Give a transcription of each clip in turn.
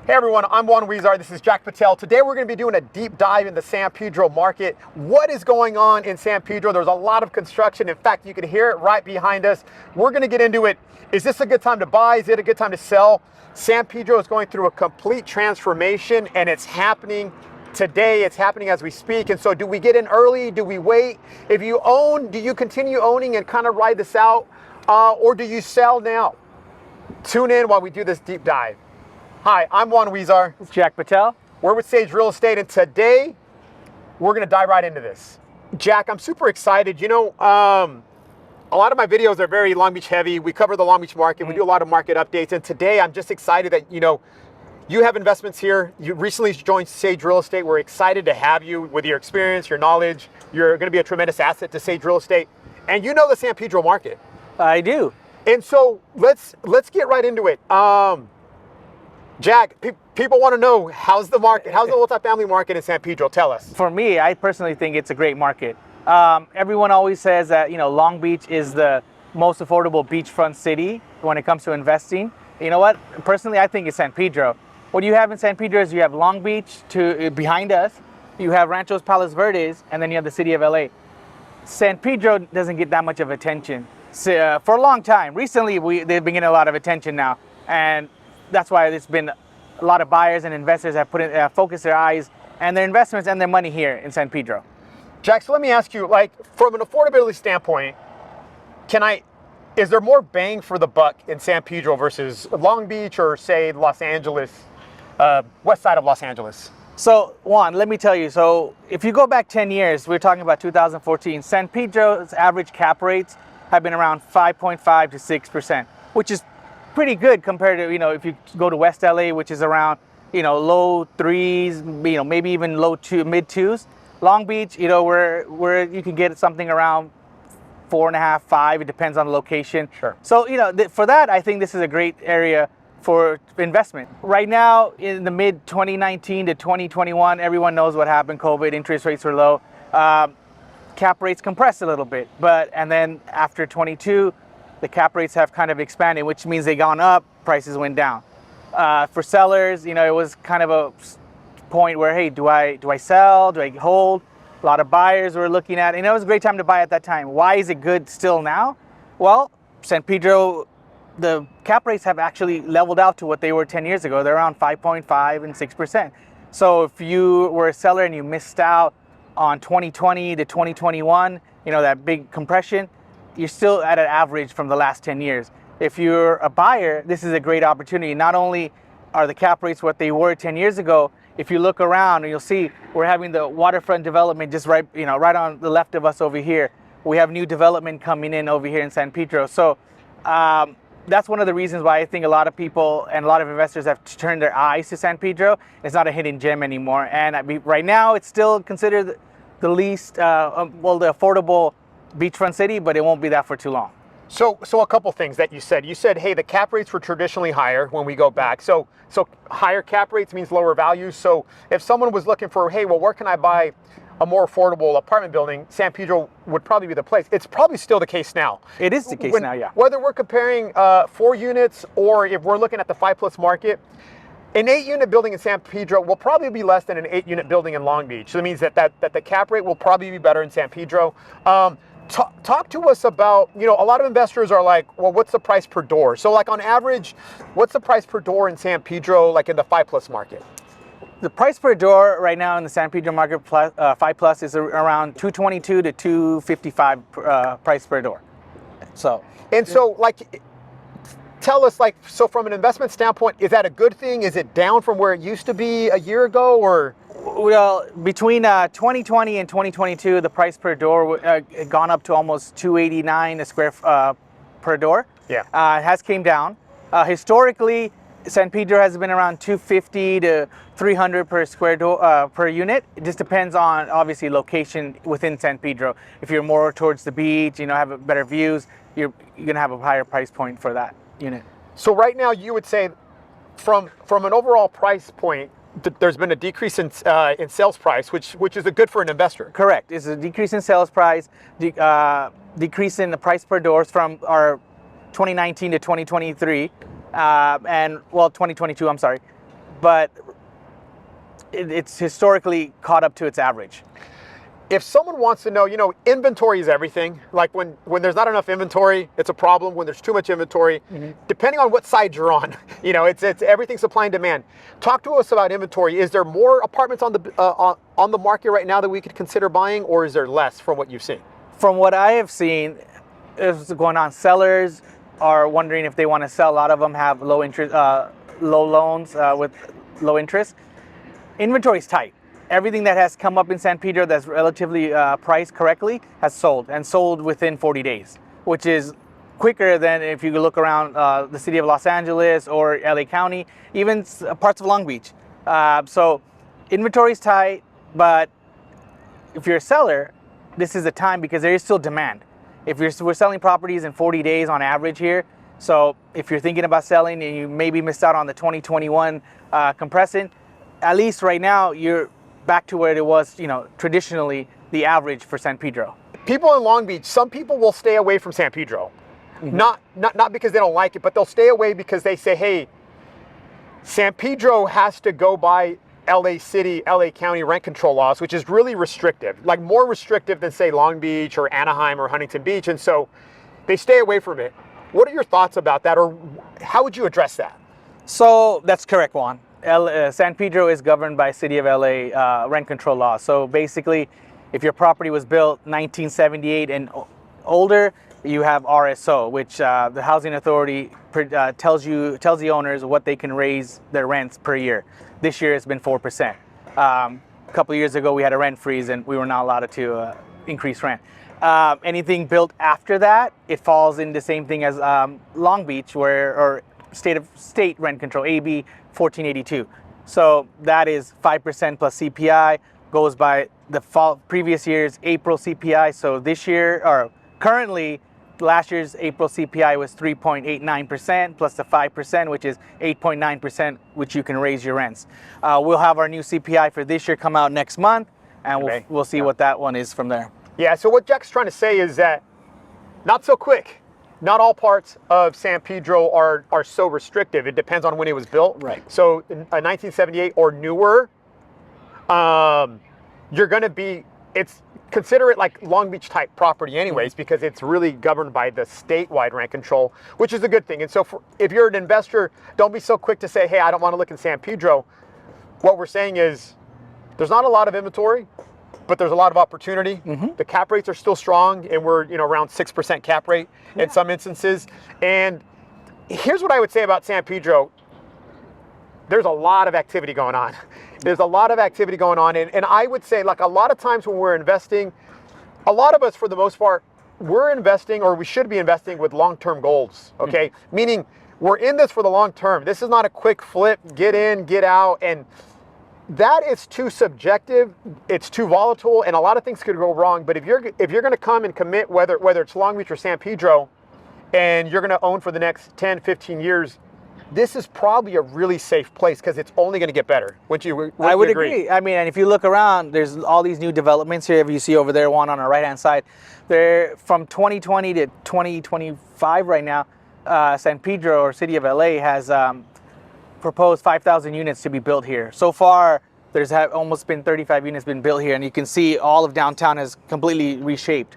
Hey everyone, I'm Juan Huizar. This is Jack Patel. Today we're going to be doing a deep dive in the San Pedro market. What is going on in San Pedro? There's a lot of construction. In fact, you can hear it right behind us. We're going to get into it. Is this a good time to buy? Is it a good time to sell? San Pedro is going through a complete transformation and it's happening today. It's happening as we speak. And so do we get in early? Do we wait? If you own, do you continue owning and kind of ride this out? Or do you sell now? Tune in while we do this deep dive. Hi, I'm Juan Huizar. It's Jack Patel. We're with Sage Real Estate, and today we're going to dive right into this. Jack, I'm super excited. You know, a lot of my videos are very Long Beach heavy. We cover the Long Beach market. We do a lot of market updates, and today I'm just excited that, you have investments here. You recently joined Sage Real Estate. We're excited to have you with your experience, your knowledge. You're going to be a tremendous asset to Sage Real Estate, and you know the San Pedro market. I do. And so let's get right into it. Jack, people want to know, how's the market? How's the multifamily market in San Pedro? Tell us. For me, I personally think it's a great market. Everyone always says that, Long Beach is the most affordable beachfront city when it comes to investing. You know what? Personally, I think it's San Pedro. What you have in San Pedro is you have Long Beach behind us, you have Ranchos Palos Verdes, and then you have the city of LA. San Pedro doesn't get that much of attention for a long time. Recently, they've been getting a lot of attention now, and that's why there's been a lot of buyers and investors have focused their eyes and their investments and their money here in San Pedro. Jack, so let me ask you, from an affordability standpoint, is there more bang for the buck in San Pedro versus Long Beach or say Los Angeles, west side of Los Angeles? So Juan, let me tell you, so if you go back 10 years, we're talking about 2014, San Pedro's average cap rates have been around 5.5 to 6%, which is pretty good compared to, if you go to West LA, which is around, low threes, maybe even mid twos. Long Beach, where you can get something around 4.5, 5. It depends on the location. Sure. So, for that, I think this is a great area for investment. Right now, in the mid 2019 to 2021, everyone knows what happened. COVID, interest rates were low. Cap rates compressed a little bit, and then after 22, the cap rates have kind of expanded, which means they gone up, prices went down. For sellers, it was kind of a point where, hey, do I sell? Do I hold? A lot of buyers were looking at it, and it was a great time to buy at that time. Why is it good still now? Well, San Pedro, the cap rates have actually leveled out to what they were 10 years ago. They're around 5.5 and 6%. So if you were a seller and you missed out on 2020 to 2021, that big compression, you're still at an average from the last 10 years. If you're a buyer, this is a great opportunity. Not only are the cap rates what they were 10 years ago, if you look around, you'll see we're having the Waterfront development just right on the left of us over here. We have new development coming in over here in San Pedro. So that's one of the reasons why I think a lot of people and a lot of investors have turned their eyes to San Pedro. It's not a hidden gem anymore. And right now, it's still considered the least, the affordable beachfront city, but it won't be that for too long. So a couple things that you said. You said, hey, the cap rates were traditionally higher when we go back. So higher cap rates means lower values. So if someone was looking for, hey, well, where can I buy a more affordable apartment building, San Pedro would probably be the place. It's probably still the case now. It is the case now, yeah. Whether we're comparing 4 units or if we're looking at the 5+ market, an 8-unit building in San Pedro will probably be less than an 8-unit building in Long Beach. So that means that the cap rate will probably be better in San Pedro. Talk to us about, a lot of investors are like, well, what's the price per door? So on average, what's the price per door in San Pedro, in the 5+ market? The price per door right now in the San Pedro market 5+ is around $222 to $255 price per door. So tell us, so from an investment standpoint, is that a good thing? Is it down from where it used to be a year ago, or? Well, between 2020 and 2022, the price per door gone up to almost $289 a square per door. Yeah, it has came down. Historically, San Pedro has been around $250 to $300 per square door per unit. It just depends on obviously location within San Pedro. If you're more towards the beach, have better views, you're gonna have a higher price point for that unit. So right now, you would say, from an overall price point, there's been a decrease in sales price, which is good for an investor. Correct. It's a decrease in sales price, decrease in the price per doors from our 2019 to 2023, 2022, I'm sorry. but it's historically caught up to its average. If someone wants to know, inventory is everything. Like when there's not enough inventory, it's a problem. When there's too much inventory, depending on what side you're on, it's everything supply and demand. Talk to us about inventory. Is there more apartments on the market right now that we could consider buying, or is there less from what you've seen? From what I have seen, is going on. Sellers are wondering if they want to sell. A lot of them have low interest, low loans with low interest. Inventory is tight. Everything that has come up in San Pedro that's relatively priced correctly has sold, and sold within 40 days, which is quicker than if you look around the city of Los Angeles or LA County, even parts of Long Beach. So inventory is tight, but if you're a seller, this is the time because there is still demand. We're selling properties in 40 days on average here. So if you're thinking about selling and you maybe missed out on the 2021 compressing, at least right now you're back to where it was, traditionally the average for San Pedro. People in Long Beach, some people will stay away from San Pedro. Not because they don't like it, but they'll stay away because they say, hey, San Pedro has to go by LA City, LA County rent control laws, which is really restrictive, like more restrictive than say Long Beach or Anaheim or Huntington Beach. And so they stay away from it. What are your thoughts about that, or how would you address that? So that's correct, Juan. San Pedro is governed by City of LA rent control laws. So basically, if your property was built 1978 and older, you have RSO, which the Housing Authority tells the owners what they can raise their rents per year. This year it's been 4%. A couple of years ago we had a rent freeze and we were not allowed to increase rent. Anything built after that, it falls in the same thing as Long Beach, or state rent control, AB 1482. So that is 5% plus CPI, goes by the previous year's April CPI. So this year, or currently, last year's April CPI was 3.89% plus the 5%, which is 8.9%, which you can raise your rents. We'll have our new CPI for this year come out next month, and we'll see what that one is from there. Yeah, so what Jack's trying to say is that not so quick. Not all parts of San Pedro are so restrictive. It depends on when it was built. Right. So in 1978 or newer, you're going to be, consider it like Long Beach type property anyways, because it's really governed by the statewide rent control, which is a good thing. And so if you're an investor, don't be so quick to say, hey, I don't want to look in San Pedro. What we're saying is there's not a lot of inventory, but there's a lot of opportunity. The cap rates are still strong, and we're around 6% cap rate in some instances. And here's what I would say about San Pedro. There's a lot of activity going on. There's a lot of activity going on. And I would say, like, a lot of times when we're investing, a lot of us, for the most part, we're investing, or we should be investing with long-term goals, okay? Meaning we're in this for the long term. This is not a quick flip, get in, get out. And that is too subjective, it's too volatile, and a lot of things could go wrong. But if you're going to come and commit, whether it's Long Beach or San Pedro, and you're going to own for the next 10, 15 years, this is probably a really safe place because it's only going to get better. I would agree. I mean, and if you look around, there's all these new developments here. If you see over there, one on our right-hand side, they're from 2020 to 2025 right now. San Pedro, or City of LA, has proposed 5,000 units to be built here. So far, there's almost been 35 units been built here, and you can see all of downtown is completely reshaped.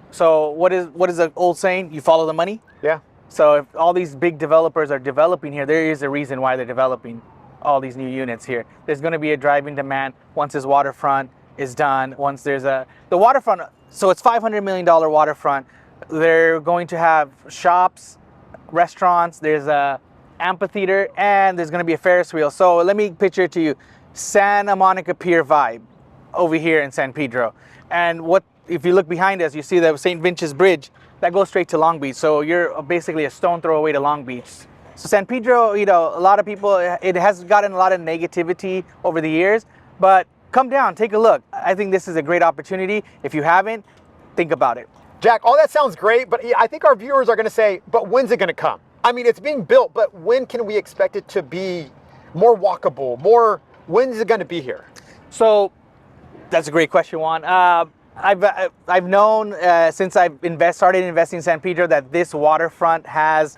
So what is the old saying? You follow the money? Yeah. So if all these big developers are developing here, there is a reason why they're developing all these new units here. There's going to be a driving demand once this waterfront is done. Once there's the waterfront, so it's $500 million waterfront. They're going to have shops, restaurants, there's a amphitheater, and there's going to be a Ferris wheel. So let me picture it to you. Santa Monica Pier vibe over here in San Pedro. And if you look behind us, you see the St. Vincent's Bridge that goes straight to Long Beach. So you're basically a stone throw away to Long Beach. So San Pedro, a lot of people, it has gotten a lot of negativity over the years, but come down, take a look. I think this is a great opportunity. If you haven't, think about it. Jack, all that sounds great, but I think our viewers are going to say, but when's it going to come? I mean, it's being built, but when can we expect it to be more walkable, when's it going to be here? So that's a great question, Juan. I've known since I've started investing in San Pedro that this waterfront has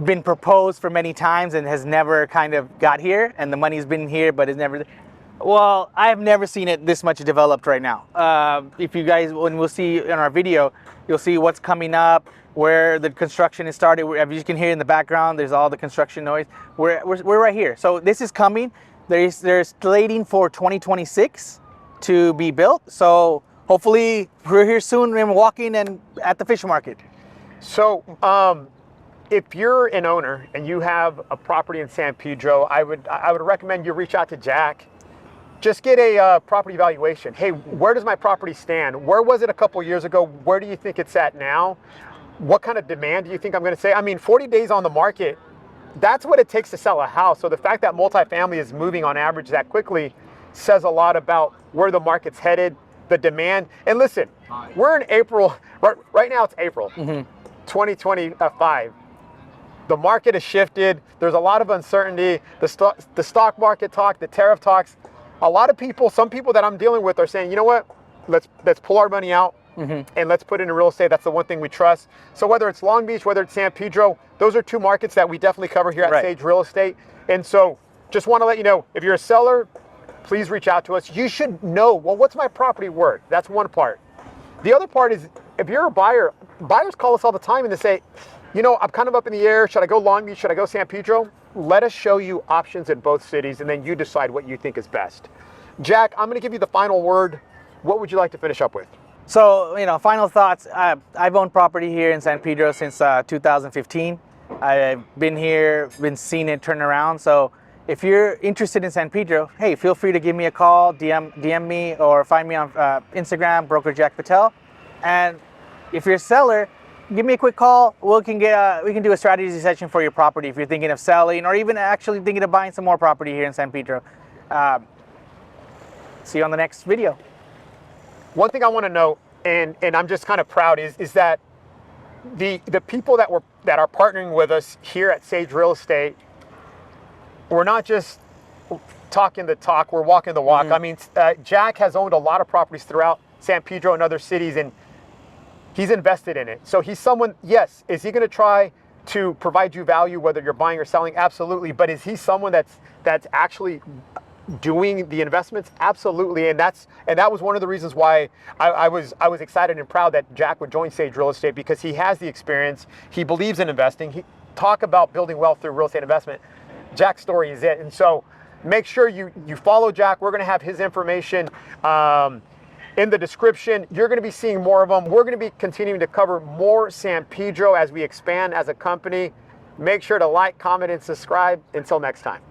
been proposed for many times and has never kind of got here, and the money's been here but it's never. Well, I have never seen it this much developed right now. If you guys, when we'll see in our video, you'll see what's coming up, where the construction is started. As you can hear in the background, there's all the construction noise. We're right here. So this is coming. They're slating for 2026 to be built. So hopefully we're here soon and walking and at the fish market. So if you're an owner and you have a property in San Pedro, I would recommend you reach out to Jack. Just get a property evaluation. Hey, where does my property stand? Where was it a couple years ago? Where do you think it's at now? What kind of demand do you think I'm going to say? I mean, 40 days on the market, that's what it takes to sell a house. So the fact that multifamily is moving on average that quickly says a lot about where the market's headed, the demand. And listen, we're in April, right now it's April 2025. The market has shifted. There's a lot of uncertainty. The stock market talk, the tariff talks. A lot of people, some people that I'm dealing with are saying, you know what, let's pull our money out and let's put it in real estate. That's the one thing we trust. So whether it's Long Beach, whether it's San Pedro, those are two markets that we definitely cover here at Sage Real Estate. And so just want to let you know, if you're a seller, please reach out to us. You should know, well, what's my property worth? That's one part. The other part is, if you're a buyer, buyers call us all the time and they say, you know, I'm kind of up in the air. Should I go Long Beach? Should I go San Pedro? Let us show you options in both cities, and then you decide what you think is best. Jack, I'm going to give you the final word. What would you like to finish up with? So, you know, final thoughts. I've owned property here in San Pedro since 2015. I've been here, been seeing it turn around. So if you're interested in San Pedro, hey, feel free to give me a call, DM me, or find me on Instagram, broker Jack Patel. And if you're a seller, give me a quick call. We can do a strategy session for your property if you're thinking of selling or even actually thinking of buying some more property here in San Pedro. See you on the next video. One thing I want to know, and I'm just kind of proud, is that the people that are partnering with us here at Sage Real Estate, we're not just talking the talk, we're walking the walk. I mean, Jack has owned a lot of properties throughout San Pedro and other cities, and he's invested in it. So he's someone, yes, is he going to try to provide you value whether you're buying or selling? Absolutely. But is he someone that's actually doing the investments? Absolutely. And that was one of the reasons why I was excited and proud that Jack would join Sage Real Estate, because he has the experience. He believes in investing. He talk about building wealth through real estate investment. Jack's story is it. And so make sure you follow Jack. We're going to have his information in the description. You're going to be seeing more of them. We're going to be continuing to cover more San Pedro as we expand as a company. Make sure to like, comment, and subscribe. Until next time.